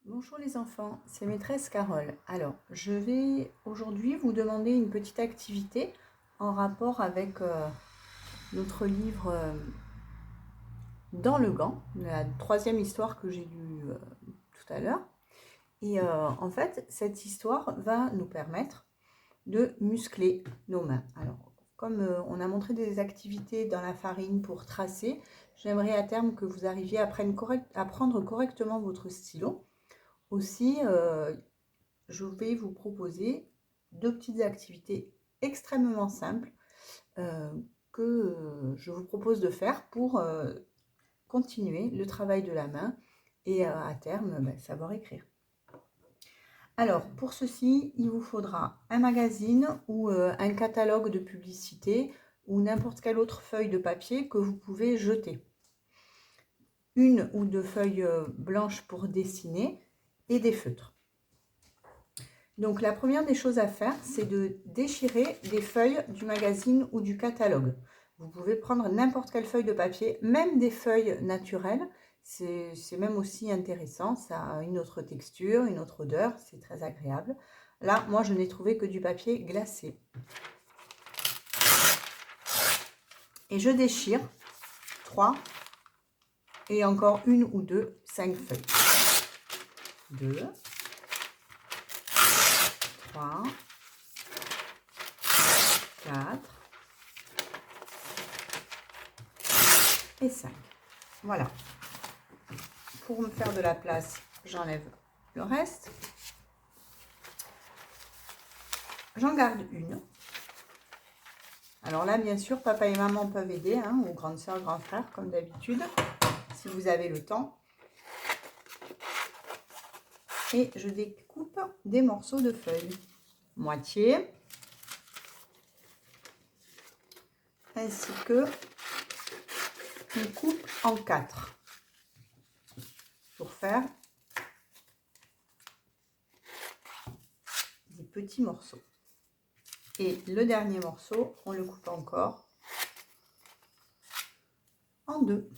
Bonjour les enfants, c'est maîtresse Carole. Alors, je vais aujourd'hui vous demander une petite activité en rapport avec notre livre Dans le gant, la troisième histoire que j'ai lue tout à l'heure. Et en fait, cette histoire va nous permettre de muscler nos mains. Alors, comme on a montré des activités dans la farine pour tracer, j'aimerais à terme que vous arriviez à prendre correctement votre stylo. Aussi, je vais vous proposer deux petites activités extrêmement simples que je vous propose de faire pour continuer le travail de la main et à terme savoir écrire. Alors pour ceci, il vous faudra un magazine ou un catalogue de publicité ou n'importe quelle autre feuille de papier que vous pouvez jeter. Une ou deux feuilles blanches pour dessiner et des feutres. Donc la première des choses à faire, c'est de déchirer des feuilles du magazine ou du catalogue. Vous pouvez prendre n'importe quelle feuille de papier, même des feuilles naturelles. C'est même aussi intéressant, ça a une autre texture, une autre odeur, c'est très agréable. Là, moi, je n'ai trouvé que du papier glacé. Et je déchire 3 et encore une ou deux, 5 feuilles. 2, 3, 4 et 5. Voilà. Pour me faire de la place, j'enlève le reste. J'en garde une. Alors là, bien sûr, papa et maman peuvent aider, hein, ou grande soeur, grand frère, comme d'habitude, si vous avez le temps. Et je découpe des morceaux de feuilles. Moitié. Ainsi que une coupe en 4. Pour faire des petits morceaux. Et le dernier morceau, on le coupe encore en 2.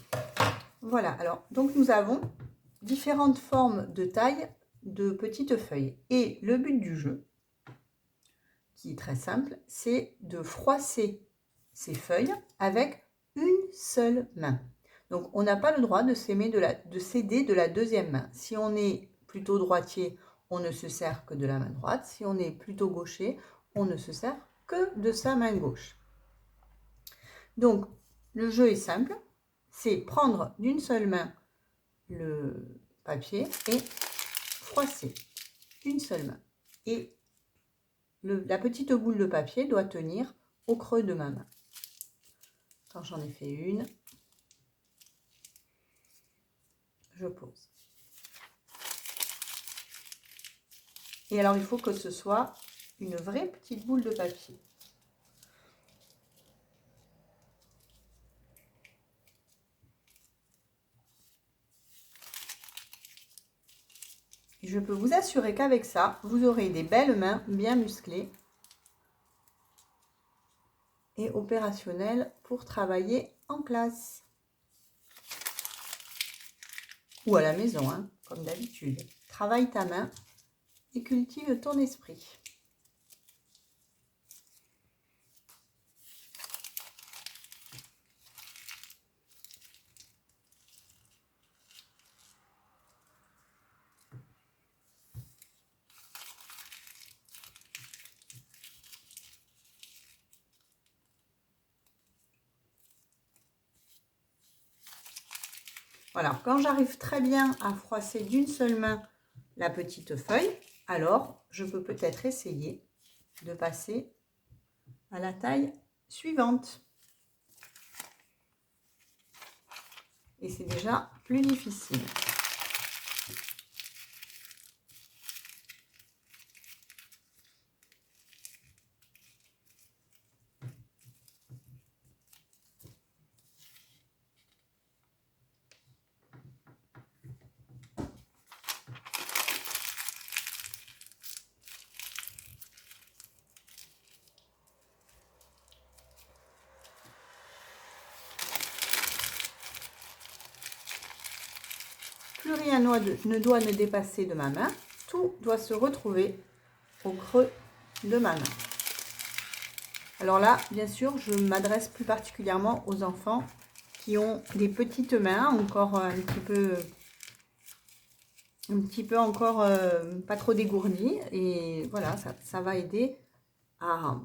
Voilà, alors, donc nous avons différentes formes de taille de petites feuilles. Et le but du jeu, qui est très simple, c'est de froisser ces feuilles avec une seule main. Donc, on n'a pas le droit de s'aider de la deuxième main. Si on est plutôt droitier, on ne se sert que de la main droite. Si on est plutôt gaucher, on ne se sert que de sa main gauche. Donc, le jeu est simple. C'est prendre d'une seule main le papier et froisser une seule main. Et la petite boule de papier doit tenir au creux de ma main. Quand j'en ai fait une, je pose. Et alors, il faut que ce soit une vraie petite boule de papier. Et je peux vous assurer qu'avec ça, vous aurez des belles mains bien musclées et opérationnelles pour travailler en classe. Ou à la maison, hein, comme d'habitude. Travaille ta main et cultive ton esprit. Voilà, quand j'arrive très bien à froisser d'une seule main la petite feuille, alors je peux peut-être essayer de passer à la taille suivante. Et c'est déjà plus difficile. rien ne doit ne dépasser de ma main. Tout doit se retrouver au creux de ma main. Alors là, bien sûr, je m'adresse plus particulièrement aux enfants qui ont des petites mains, encore un petit peu encore pas trop dégourdies. Et voilà, ça va aider à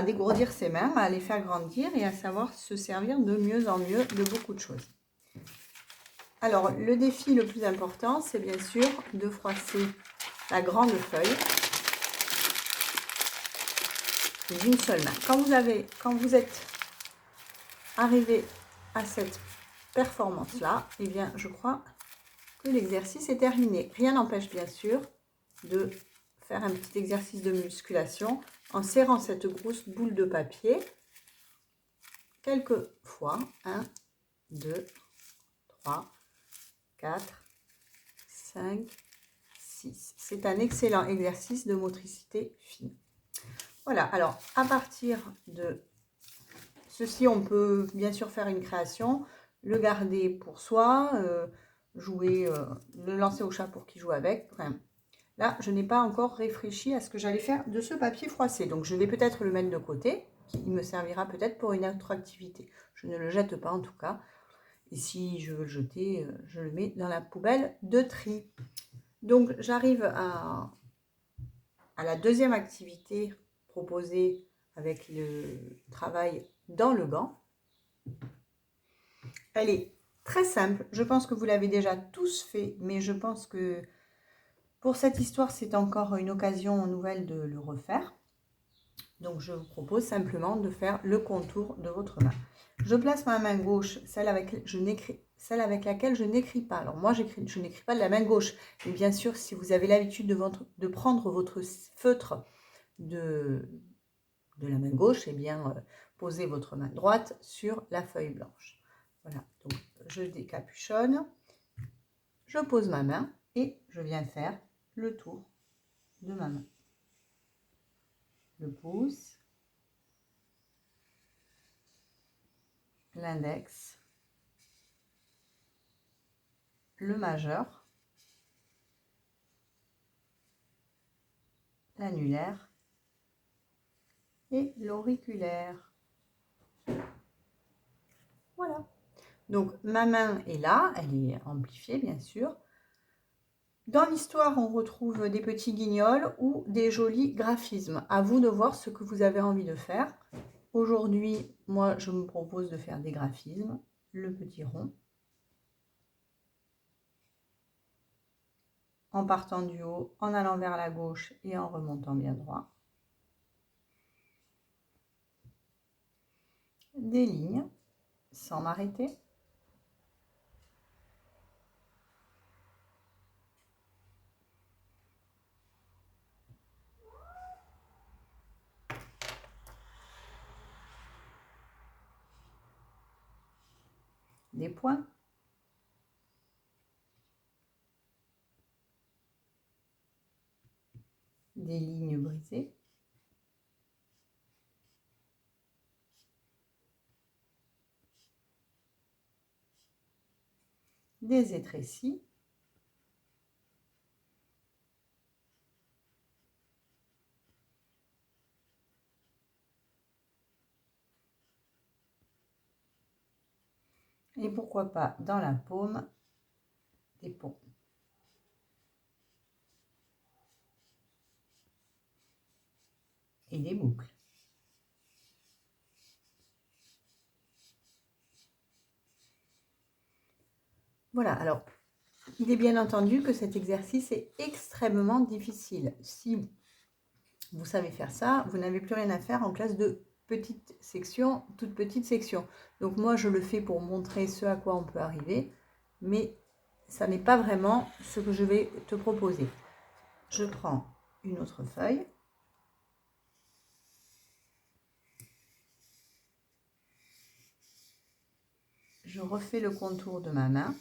dégourdir ses mains, à les faire grandir et à savoir se servir de mieux en mieux de beaucoup de choses. Alors, le défi le plus important, c'est bien sûr de froisser la grande feuille d'une seule main. Quand vous êtes arrivé à cette performance-là, eh bien, je crois que l'exercice est terminé. Rien n'empêche bien sûr de faire un petit exercice de musculation en serrant cette grosse boule de papier quelques fois. 1, 2, 3, 4, 5, 6. C'est un excellent exercice de motricité fine. Voilà, alors à partir de ceci, on peut bien sûr faire une création, le garder pour soi, jouer, le lancer au chat pour qu'il joue avec. Enfin, là, je n'ai pas encore réfléchi à ce que j'allais faire de ce papier froissé. Donc, je vais peut-être le mettre de côté. Il me servira peut-être pour une autre activité. Je ne le jette pas en tout cas. Et si je veux le jeter, je le mets dans la poubelle de tri. Donc, j'arrive à la deuxième activité proposée avec le travail dans le banc. Elle est très simple. Je pense que vous l'avez déjà tous fait, mais je pense que pour cette histoire, c'est encore une occasion nouvelle de le refaire. Donc, je vous propose simplement de faire le contour de votre main. Je place ma main gauche, celle avec laquelle je n'écris pas. Alors, moi, je n'écris pas de la main gauche. Mais bien sûr, si vous avez l'habitude de prendre votre feutre de la main gauche, eh bien, posez votre main droite sur la feuille blanche. Voilà, donc je décapuchonne, je pose ma main et je viens faire le tour de ma main. Le pouce, l'index, le majeur, l'annulaire et l'auriculaire. Voilà. Donc ma main est là, elle est amplifiée bien sûr. Dans l'histoire, on retrouve des petits guignols ou des jolis graphismes. À vous de voir ce que vous avez envie de faire. Aujourd'hui, moi, je me propose de faire des graphismes. Le petit rond. En partant du haut, en allant vers la gauche et en remontant bien droit. Des lignes, sans m'arrêter. Des points. Des lignes brisées. Des étrécis. Et pourquoi pas dans la paume, des ponts. Et des boucles. Voilà, alors, il est bien entendu que cet exercice est extrêmement difficile. Si vous savez faire ça, vous n'avez plus rien à faire en classe de petite section, toute petite section. Donc moi, je le fais pour montrer ce à quoi on peut arriver, mais ça n'est pas vraiment ce que je vais te proposer. Je prends une autre feuille. Je refais le contour de ma main.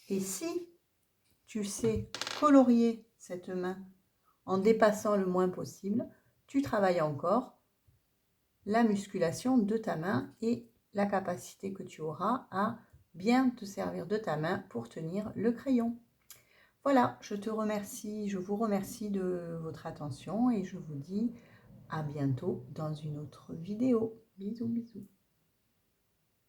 Et si tu sais colorier cette main en dépassant le moins possible, tu travailles encore la musculation de ta main et la capacité que tu auras à bien te servir de ta main pour tenir le crayon. Voilà, je vous remercie de votre attention et je vous dis à bientôt dans une autre vidéo. Bisous, bisous.